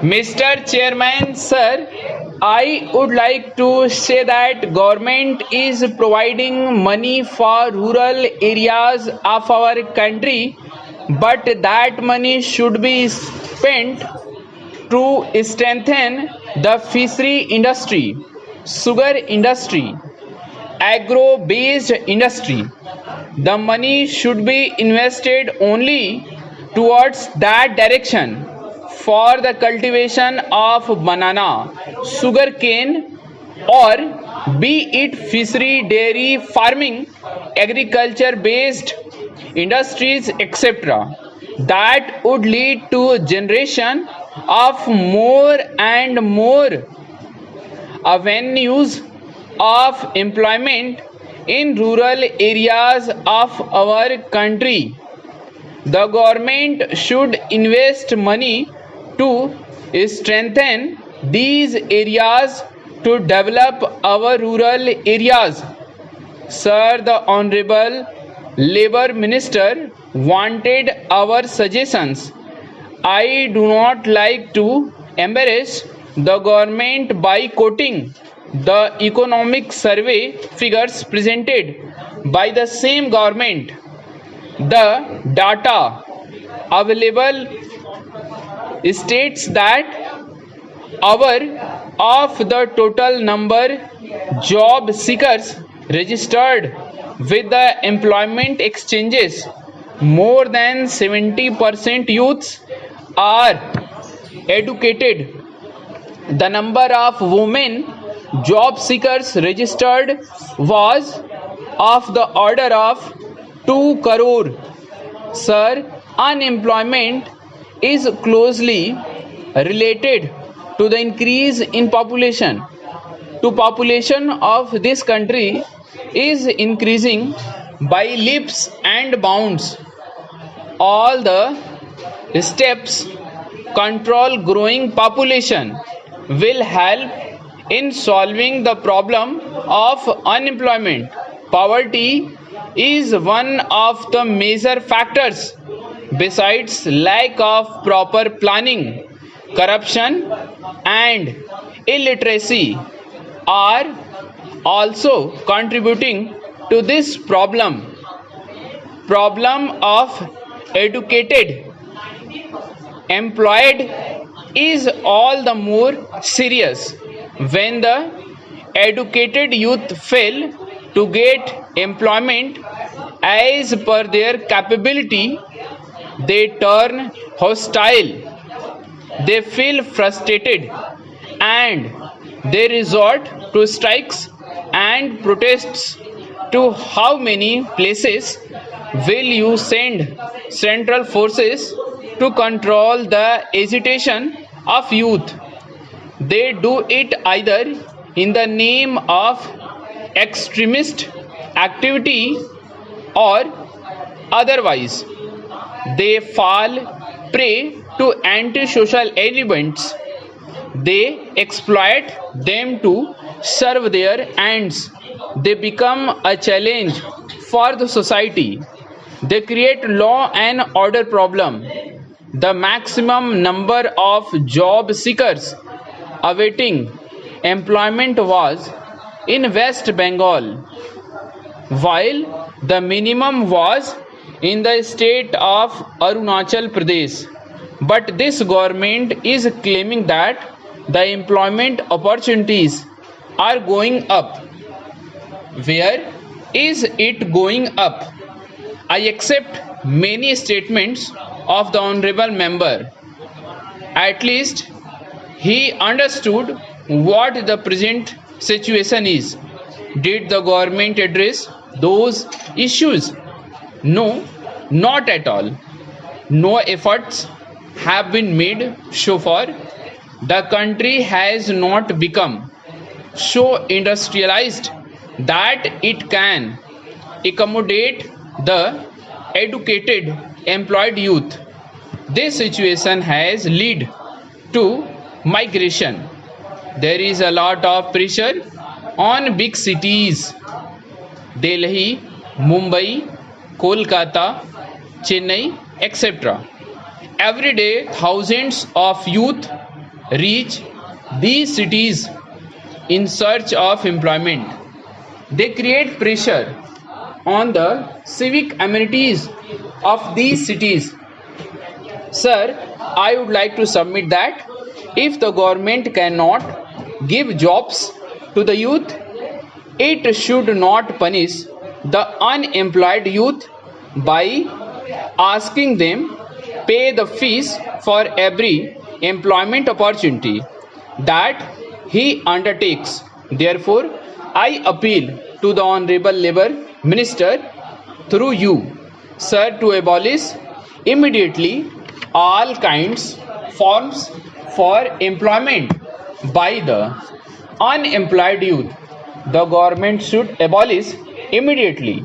Mr. Chairman, sir, I would like to say that government is providing money for rural areas of our country, but that money should be spent to strengthen the fishery industry, sugar industry, agro-based industry. The money should be invested only towards that direction for the cultivation of banana, sugarcane, or be it fishery, dairy farming, agriculture based industries, etc. That would lead to generation of more and more avenues of employment in rural areas of our country. The government should invest money to strengthen these areas to develop our rural areas. Sir, the Honorable Labour Minister wanted our suggestions. I do not like to embarrass the government by quoting the economic survey figures presented by the same government. The data available states that our of the total number job seekers registered with the employment exchanges, more than 70% youths are educated. The number of women job seekers registered was of the order of 2 crore. Sir, unemployment is closely related to the increase in population. The population of this country is increasing by leaps and bounds. All the steps control growing population will help in solving the problem of unemployment. Poverty is one of the major factors. Besides, lack of proper planning, corruption, and illiteracy are also contributing to this problem. Problem of educated employed is all the more serious when the educated youth fail to get employment as per their capability. They turn hostile, they feel frustrated, and they resort to strikes and protests. To how many places will you send central forces to control the agitation of youth? They do it either in the name of extremist activity or otherwise. They fall prey to antisocial elements. They exploit them to serve their ends. They become a challenge for the society. They create law and order problem. The maximum number of job seekers awaiting employment was in West Bengal, while the minimum was in the state of Arunachal Pradesh. But this government is claiming that the employment opportunities are going up. Where is it going up? I accept many statements of the honorable member. At least he understood what the present situation is. Did the government address those issues? No, not at all. No efforts have been made so far. The country has not become so industrialized that it can accommodate the educated employed youth. This situation has led to migration. There is a lot of pressure on big cities, Delhi, Mumbai, Kolkata, Chennai, etc. Every day, thousands of youth reach these cities in search of employment. They create pressure on the civic amenities of these cities. Sir, I would like to submit that if the government cannot give jobs to the youth, it should not punish the unemployed youth by asking them pay the fees for every employment opportunity that he undertakes. Therefore, I appeal to the Honorable Labour Minister through you, sir, to abolish immediately all kinds forms for employment by the unemployed youth. The government should abolish immediately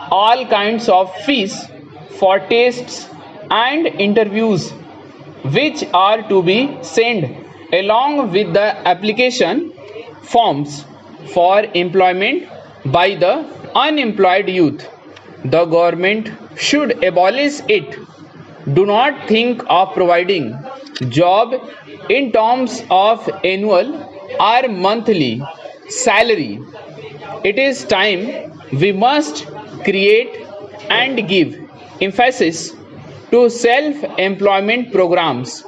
all kinds of fees for tests and interviews which are to be sent along with the application forms for employment by the unemployed youth. The government should abolish it. Do not think of providing job in terms of annual or monthly salary. It is time we must create and give emphasis to self-employment programs.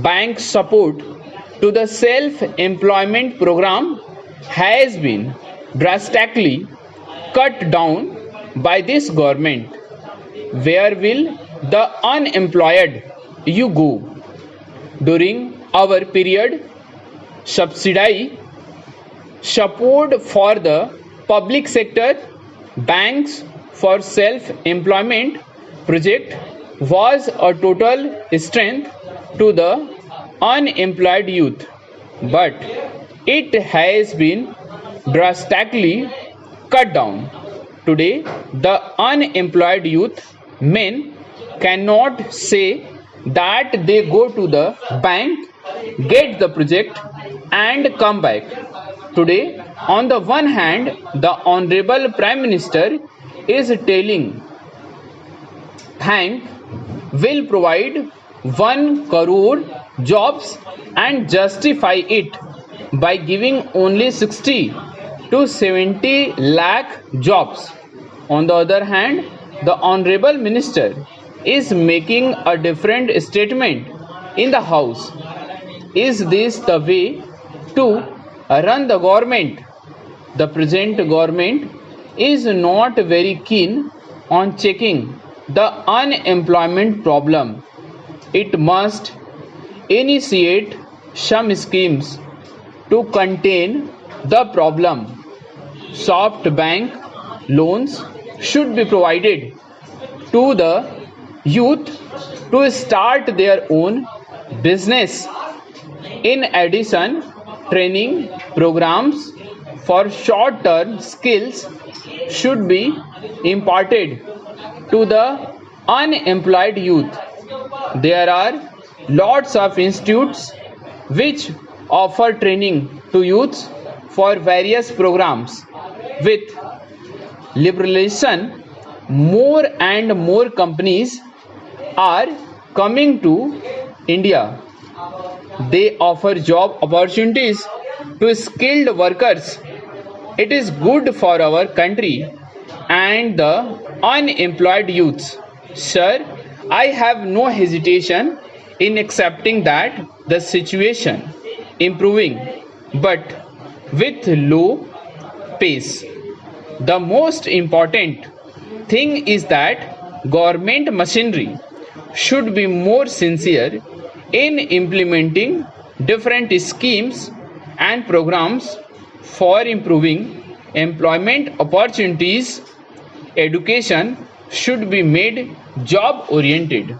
Bank support to the self-employment program has been drastically cut down by this government. Where will the unemployed you go? During our period, subsidy support for the public sector, banks for self-employment project was a total strength to the unemployed youth, but it has been drastically cut down. Today, the unemployed youth men cannot say that they go to the bank, get the project and come back. Today, on the one hand, the Honorable Prime Minister is telling bank will provide 1 crore jobs and justify it by giving only 60 to 70 lakh jobs. On the other hand, the Honorable Minister is making a different statement in the House. Is this the way to run the government? The present government is not very keen on checking the unemployment problem. It must initiate some schemes to contain the problem. Soft bank loans should be provided to the youth to start their own business. In addition, training programs for short-term skills should be imparted to the unemployed youth. There are lots of institutes which offer training to youths for various programs. With liberalization, more and more companies are coming to India. They offer job opportunities to skilled workers. It is good for our country and the unemployed youths. Sir, I have no hesitation in accepting that the situation improving, but with low pace. The most important thing is that government machinery should be more sincere in implementing different schemes and programs for improving employment opportunities. Education should be made job oriented.